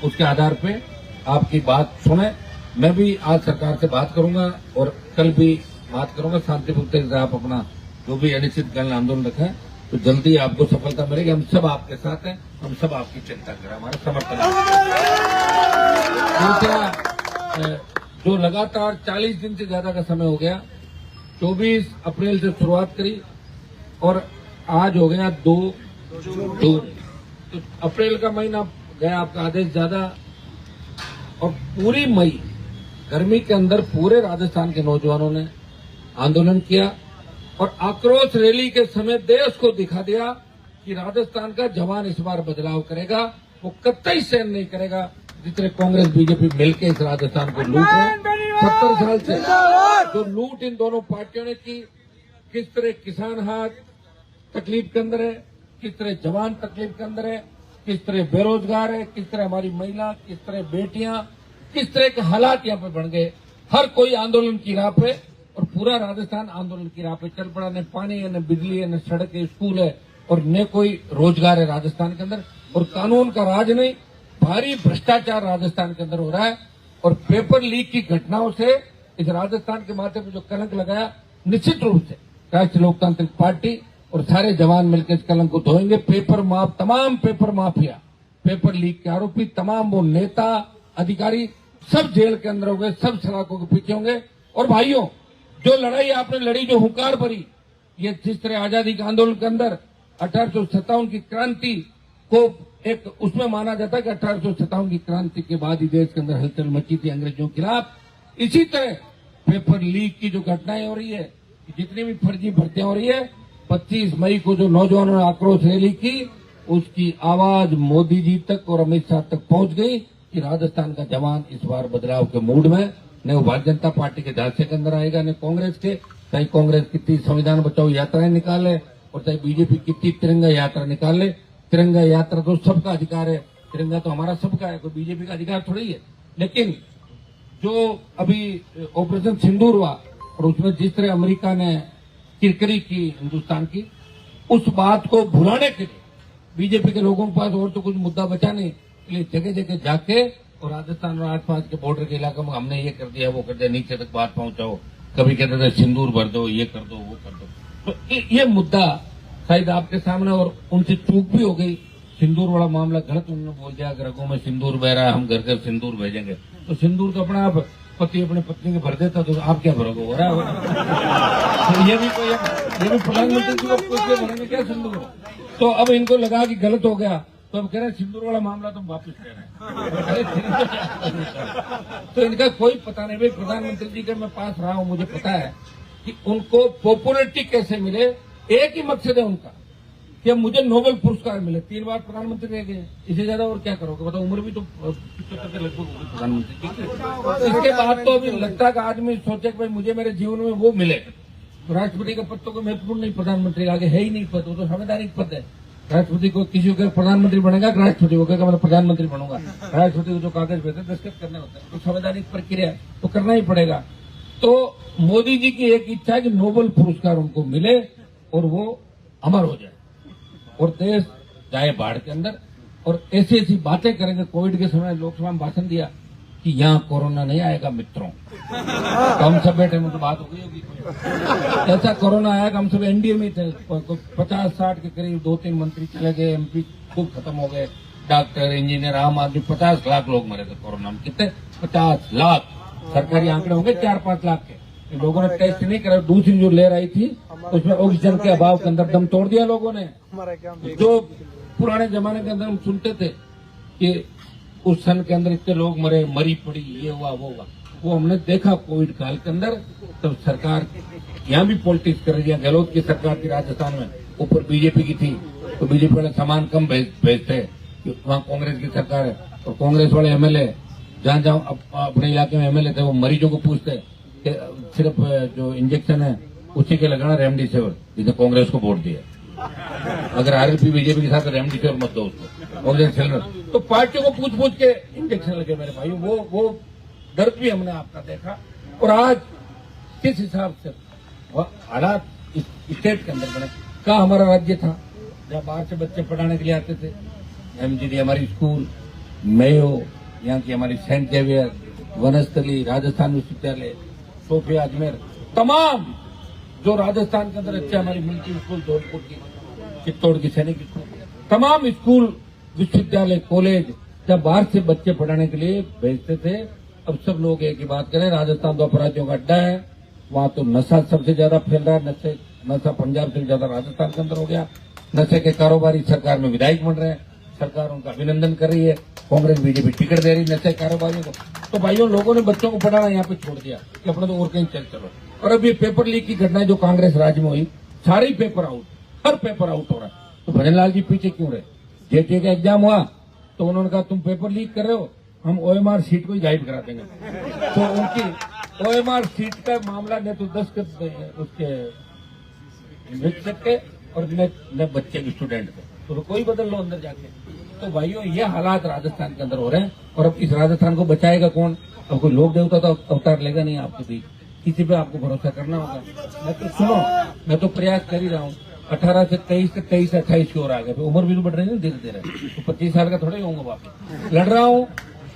उसके आधार पे आपकी बात सुने। मैं भी आज सरकार से बात करूंगा और कल भी बात करूंगा। शांतिपूर्ण तरीके से आप अपना जो भी अनिश्चितकालीन आंदोलन रखें तो जल्दी आपको सफलता मिलेगी। हम सब आपके साथ हैं, हम सब आपकी चिंता करें, हमारा समर्थन है। जो लगातार 40 दिन से ज्यादा का समय हो गया, 24 अप्रैल से शुरुआत करी और आज हो गया 2 जून। तो अप्रैल का महीना गया, आपका आदेश ज्यादा, और पूरी मई गर्मी के अंदर पूरे राजस्थान के नौजवानों ने आंदोलन किया और आक्रोश रैली के समय देश को दिखा दिया कि राजस्थान का जवान इस बार बदलाव करेगा। वो कतई सहन नहीं करेगा जितने कांग्रेस बीजेपी मिलकर इस राजस्थान को लूट रहे। 70 साल से जो लूट इन दोनों पार्टियों ने की, किस तरह किसान हाथ तकलीफ के अंदर है, किस तरह जवान तकलीफ के अंदर है, किस तरह बेरोजगार है, किस तरह हमारी महिला, किस तरह बेटियां, किस तरह के हालात यहाँ पे बन गए। हर कोई आंदोलन की राह पे और पूरा राजस्थान आंदोलन की राह पे चल पड़ा। न पानी है, न बिजली है, न सड़क है, स्कूल है और न कोई रोजगार है राजस्थान के अंदर। और कानून का राज नहीं, भारी भ्रष्टाचार राजस्थान के अंदर हो रहा है। और पेपर लीक की घटनाओं से इस राजस्थान के माथे पर जो कलंक लगाया, निश्चित रूप से राष्ट्रीय लोकतांत्रिक पार्टी और सारे जवान मिलकर इस कलंक को धोएंगे। तमाम पेपर माफिया, पेपर लीक के आरोपी, तमाम वो नेता अधिकारी सब जेल के अंदर होंगे, सब सलाखों के पीछे होंगे। और भाइयों, जो लड़ाई आपने लड़ी, जो हुंकार भरी, ये जिस तरह आजादी के आंदोलन के अंदर 1857 की क्रांति को एक उसमें माना जाता है कि 1857 की क्रांति के बाद ही देश के अंदर हलचल मची थी अंग्रेजों के खिलाफ, इसी तरह पेपर लीक की जो घटनाएं हो रही है, जितनी भी फर्जी भर्तियां हो रही है, 25 मई को जो नौजवानों ने आक्रोश रैली की, उसकी आवाज मोदी जी तक और अमित शाह तक पहुंच गई कि राजस्थान का जवान इस बार बदलाव के मूड में, न वो भारतीय जनता पार्टी के झांसे के अंदर आएगा, न कांग्रेस के। चाहे कांग्रेस कितनी संविधान बचाओ यात्राएं निकाले और चाहे बीजेपी कितनी तिरंगा यात्रा निकाले, तिरंगा यात्रा तो सबका अधिकार है, तिरंगा तो हमारा सबका है, कोई बीजेपी का अधिकार थोड़ी है। लेकिन जो अभी ऑपरेशन सिंदूर हुआ और उसमें जिस तरह अमेरिका ने किरकिरी की हिंदुस्तान की, उस बात को भुलाने के लिए बीजेपी के लोगों के पास और तो कुछ मुद्दा बचा नहीं, इसलिए जगह जगह जाके और राजस्थान और आसपास के बॉर्डर के इलाकों में हमने ये कर दिया, वो कर दिया, नीचे तक बात पहुंचाओ। कभी कहते थे सिंदूर भर दो, ये कर दो, वो कर दो। तो ये मुद्दा शायद आपके सामने, और उनसे चूक भी हो गई। सिंदूर वाला मामला गलत उन्होंने बोल दिया, रगों में सिंदूर बह रहा है, हम घर घर सिंदूर भेजेंगे। तो सिंदूर तो अपना आप पति अपने पत्नी के भर देता, तो आप क्या भरोगे? हो रहा है तो ये भी प्रधानमंत्री जी को पूछ के भरेंगे क्या सिंदूर? तो अब इनको लगा कि गलत हो गया, तो अब कह रहे हैं सिंदूर वाला मामला तुम वापस ले रहे हैं। तो इनका कोई पता नहीं। भाई प्रधानमंत्री जी के मैं पास रहा हूं, मुझे पता है कि उनको पॉपुलरिटी कैसे मिले। एक ही मकसद है उनका कि अब मुझे नोबेल पुरस्कार मिले। 3 बार प्रधानमंत्री रह गए, इससे ज्यादा और क्या करोगे? बताओ, उम्र भी तो 75 के लगभग होगी प्रधानमंत्री की। इसके बाद तो अभी लगता है कि आदमी सोचे कि भाई मुझे मेरे जीवन में वो मिले। तो राष्ट्रपति का पद तो कोई महत्वपूर्ण नहीं, प्रधानमंत्री आगे है ही नहीं पद, वो तो संवैधानिक पद है। राष्ट्रपति को किसी को प्रधानमंत्री बनेगा, राष्ट्रपति को कहेगा मैं प्रधानमंत्री बनूंगा। राष्ट्रपति को जो कागज भेजते दस्तखत करने होते हैं, तो संवैधानिक प्रक्रिया तो करना ही पड़ेगा। तो मोदी जी की एक इच्छा है कि नोबेल पुरस्कार उनको मिले और वो अमर हो जाए और देश जाए बाढ़ के अंदर। और ऐसी ऐसी बातें करेंगे। कोविड के समय लोकसभा में भाषण दिया कि यहाँ कोरोना नहीं आएगा मित्रों, तो हम सब बैठे में तो बात हो गई होगी। ऐसा कोरोना आएगा, हम सब एनडीए में थे, 50-60 के करीब 2-3 मंत्री चले गए, एमपी खूब खत्म हो गए, डॉक्टर, इंजीनियर, आम आदमी, 50 लाख लोग मरे थे कोरोना में। कितने? 50 लाख। सरकारी आंकड़े होंगे 4-5 लाख के। लोगों ने टेस्ट नहीं करा। दूसरी जो लहर आई थी उसमें ऑक्सीजन के अभाव के अंदर दम तोड़ दिया लोगों ने। जो पुराने जमाने के अंदर हम सुनते थे कि उस सन के अंदर इतने लोग मरे, मरी पड़ी, ये हुआ वो हुआ, वो हमने देखा कोविड काल के अंदर। तब सरकार यहाँ भी पॉलिटिक्स कर रही है। गहलोत की सरकार थी राजस्थान में, ऊपर बीजेपी की थी, तो बीजेपी वाले सामान कम भेजते, वहाँ कांग्रेस की सरकार है। और कांग्रेस वाले एमएलए जहाँ जहाँ अपने इलाके में एमएलए थे, वो मरीजों को पूछते कि सिर्फ जो इंजेक्शन है उसी के लगाना रेमडेसिविर, जिसने कांग्रेस को वोट दिया। अगर आरएलपी बीजेपी के साथ रेमडेसिविर मत दो उसको, ऑक्सीजन। तो पार्टियों को पूछ पूछ के इंजेक्शन लगे मेरे भाई। वो दर्द भी हमने आपका देखा। और आज किस हिसाब से हालात स्टेट के अंदर बने। कहा हमारा राज्य था जब बाहर से बच्चे पढ़ाने के लिए आते थे, एमजीडी हमारी स्कूल, मेयो, यहाँ की हमारी सेंट जेवियर, वनस्थली, राजस्थान विश्वविद्यालय, सोफिया अजमेर, तमाम जो राजस्थान के अंदर अच्छे हमारी मिलिट्री स्कूल, धौलपुर की, चित्तौड़ की सैनिक स्कूल, तमाम स्कूल, विश्वविद्यालय, कॉलेज जब बाहर से बच्चे पढ़ाने के लिए भेजते थे, अब सब लोग एक ही बात करें, राजस्थान तो अपराधियों का अड्डा है, वहां तो नशा सबसे ज्यादा फैल रहा है, नशा पंजाब से ज्यादा राजस्थान के अंदर हो गया, नशे के कारोबारी सरकार में विधायक बन रहे हैं, सरकार उनका अभिनंदन कर रही है, कांग्रेस बीजेपी टिकट दे रही है नशे कारोबारियों को। तो भाइयों, लोगों ने बच्चों को पढ़ाना यहाँ पे छोड़ दिया कि अपना तो और कहीं चलो। और अब ये पेपर लीक की घटनाएं जो कांग्रेस राज में हुई, सारे पेपर आउट, हर पेपर आउट हो रहा है। तो भजनलाल जी पीछे क्यों रहे? जेटीए का एग्जाम हुआ तो उन्होंने कहा तुम पेपर लीक कर रहे हो, हम ओएमआर सीट को ही गाइड करा देंगे। तो उनकी ओएमआर सीट का मामला ने तो 10 उसके मृतक के और न बच्चे के स्टूडेंट के, तो कोई बदल लो अंदर जाके। तो भाइयों, ये हालात राजस्थान के अंदर हो रहे हैं। और अब इस राजस्थान को बचाएगा कौन? अब कोई लोक देवता तो अवतार लेगा नहीं आपके बीच, किसी पे आपको भरोसा करना होगा। मैं तो सुनो, मैं तो प्रयास कर ही रहा हूँ। 18 से 23 से 23 से 28 की ओर आ गए, उम्र भी तो बढ़ रही है धीरे धीरे, तो 25 साल का थोड़ा ही होऊंगा वापिस। लड़ रहा हूँ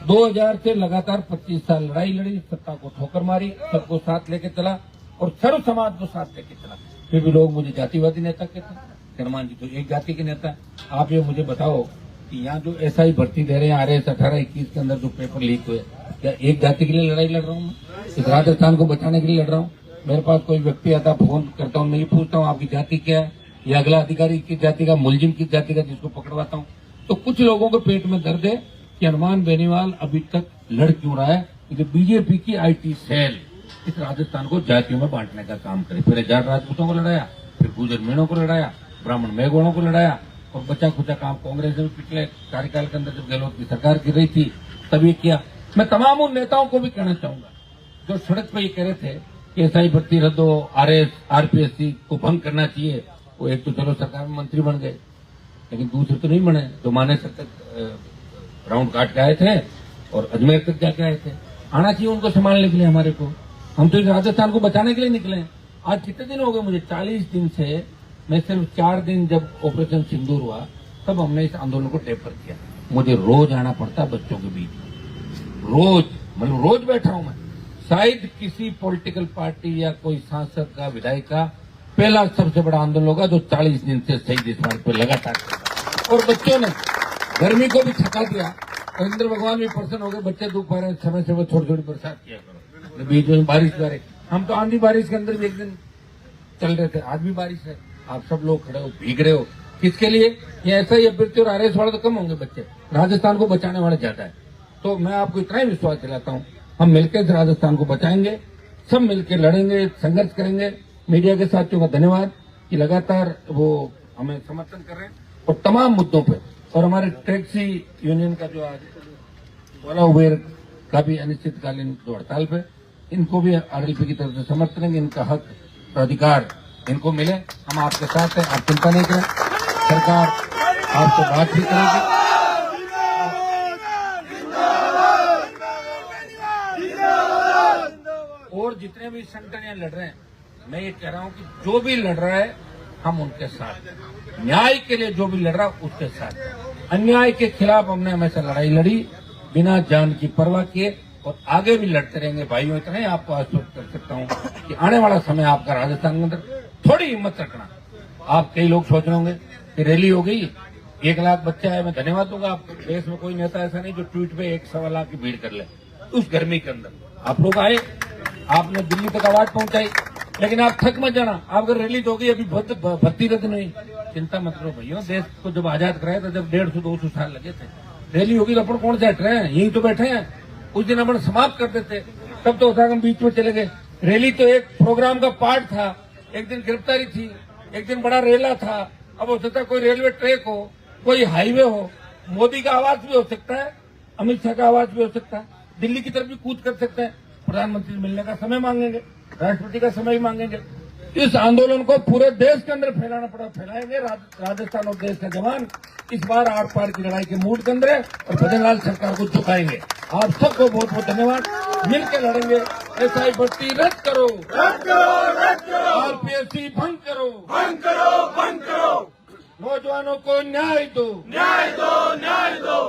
2000 से लगातार 25 साल लड़ाई लड़ी, सत्ता को ठोकर मारी, सबको साथ लेके चला और सर्व समाज को साथ लेके चला। फिर भी लोग मुझे जातिवादी नेता कहते हैं। हनुमान जी तो एक जाति के नेता। आप ये मुझे बताओ कि यहाँ जो SI भर्ती दे रहे हैं RS 18-21 के अंदर जो पेपर लीक हुए, क्या एक जाति के लिए लड़ाई लड़ रहा हूँ मैं? इस राजस्थान को बचाने के लिए लड़ रहा हूँ। मेरे पास कोई व्यक्ति आता, फोन करता हूँ, मैं ये पूछता हूँ आपकी जाति क्या है, या अगला अधिकारी किस जाति का, मुलजिम किस जाति का, जिसको पकड़वाता हूँ। तो कुछ लोगों के पेट में दर्द है कि हनुमान बेनीवाल अभी तक लड़ क्यों रहा है, क्योंकि बीजेपी की IT सेल इस राजस्थान को जातियों में बांटने का काम करे। फिर जाट राजपूतों को लड़ाया, फिर गुजर मीणों को लड़ाया, ब्राह्मण मेघोड़ों को लड़ाया, और बचा खुचा काम कांग्रेस ने पिछले कार्यकाल के अंदर जब गहलोत की सरकार गिर रही थी तब ये किया। मैं तमाम उन नेताओं को भी कहना चाहूंगा जो सड़क पर ये कह रहे थे कि SI भर्ती रद्द हो, RS RPSC को भंग करना चाहिए। वो एक तो चलो सरकार में मंत्री बन गए, लेकिन दूसरे तो नहीं बने, जो माने तक राउंड काट के आए थे और अजमेर तक जाके आए थे। आना चाहिए उनको संभालने के लिए हमारे को। हम तो राजस्थान को बचाने के लिए निकले। आज कितने दिन हो गए मुझे? 40 दिन से। मैं सिर्फ 4 दिन जब ऑपरेशन सिंदूर हुआ तब हमने इस आंदोलन को टेपर किया। मुझे रोज आना पड़ता बच्चों के बीच, रोज, मतलब रोज बैठा हूं मैं। शायद किसी पॉलिटिकल पार्टी या कोई सांसद का, विधायक का पहला सबसे बड़ा आंदोलन होगा जो 40 दिन से शहीद स्मारक पर लगातार चला। और बच्चों ने गर्मी को भी थका दिया। इंद्र भगवान भी प्रसन्न हो गए, बच्चे दुख पा रहे हैं, समय से वो थोड़ी थोड़ी बरसात किया करो। बीच में बारिश आ रही, हम तो आंधी बारिश के अंदर भी एक दिन चल रहे थे, आज भी बारिश है। आप सब लोग खड़े हो, भीग रहे हो, किसके लिए? ये ऐसा ही अभ्यर्थी और RS वाले तो कम होंगे बच्चे, राजस्थान को बचाने वाले ज्यादा है। तो मैं आपको इतना ही विश्वास दिलाता हूँ, हम मिलकर इस राजस्थान को बचाएंगे, सब मिलकर लड़ेंगे, संघर्ष करेंगे। मीडिया के साथियों का धन्यवाद कि लगातार वो हमें समर्थन कर रहे हैं और तमाम मुद्दों पे। और हमारे टैक्सी यूनियन का जो आज ओला उबेर का भी अनिश्चितकालीन जो हड़ताल पे, इनको भी RLP की तरफ से समर्थन करेंगे। इनका हक, अधिकार इनको मिले। हम आपके साथ हैं, आप चिंता नहीं करें, सरकार आपसे बात भी करेगी। और जितने भी संगठन यहाँ लड़ रहे हैं, मैं ये कह रहा हूँ कि जो भी लड़ रहा है हम उनके साथ, न्याय के लिए जो भी लड़ रहा है उसके साथ। अन्याय के खिलाफ हमने हमेशा लड़ाई लड़ी बिना जान की परवाह किए और आगे भी लड़ते रहेंगे। भाइयों, इतना ही आपको आश्वस्त कर सकता हूँ कि आने वाला समय आपका राजस्थान के अंदर थोड़ी हिम्मत रखना। आप कई लोग सोच रहे होंगे कि रैली हो गई, 1 लाख बच्चे आए, मैं धन्यवाद दूंगा आपको। देश में कोई नेता ऐसा नहीं जो ट्वीट पे 1-1.25 लाख की भीड़ कर ले। उस गर्मी के अंदर आप लोग आए, आपने दिल्ली तक आवाज पहुंचाई, लेकिन आप थक मत जाना। आप अगर रैली तो होगी, अभी भर्ती रद्द नहीं, चिंता मत करो भैया। देश को जब आजाद कराया था, जब 150-200 साल लगे थे, रैली होगी तो अपन कौन से हट रहे हैं, यही तो बैठे हैं। उस दिन अपन समाप्त कर देते, तब तो होता हम बीच में चले गए। रैली तो एक प्रोग्राम का पार्ट था। एक दिन गिरफ्तारी थी, एक दिन बड़ा रेला था। अब हो सकता है कोई रेलवे ट्रैक हो, कोई हाईवे हो, मोदी का आवाज भी हो सकता है, अमित शाह का आवाज भी हो सकता है, दिल्ली की तरफ भी कूद कर सकते हैं। प्रधानमंत्री से मिलने का समय मांगेंगे, राष्ट्रपति का समय भी मांगेंगे। इस आंदोलन को पूरे देश के अंदर फैलाना पड़ा, फैलाएंगे। राजस्थान और देश का जवान इस बार आर पार की लड़ाई के मूड के अंदर है और भजनलाल सरकार को झुकाएंगे। आप सबको बहुत बहुत धन्यवाद। मिलकर लड़ेंगे। SI भर्ती रद्द करो, रद्द करो, रद्द करो। RPSC भंग करो, भंग करो, भंग करो। नौजवानों को न्याय दो, न्याय दो, न्याय दो।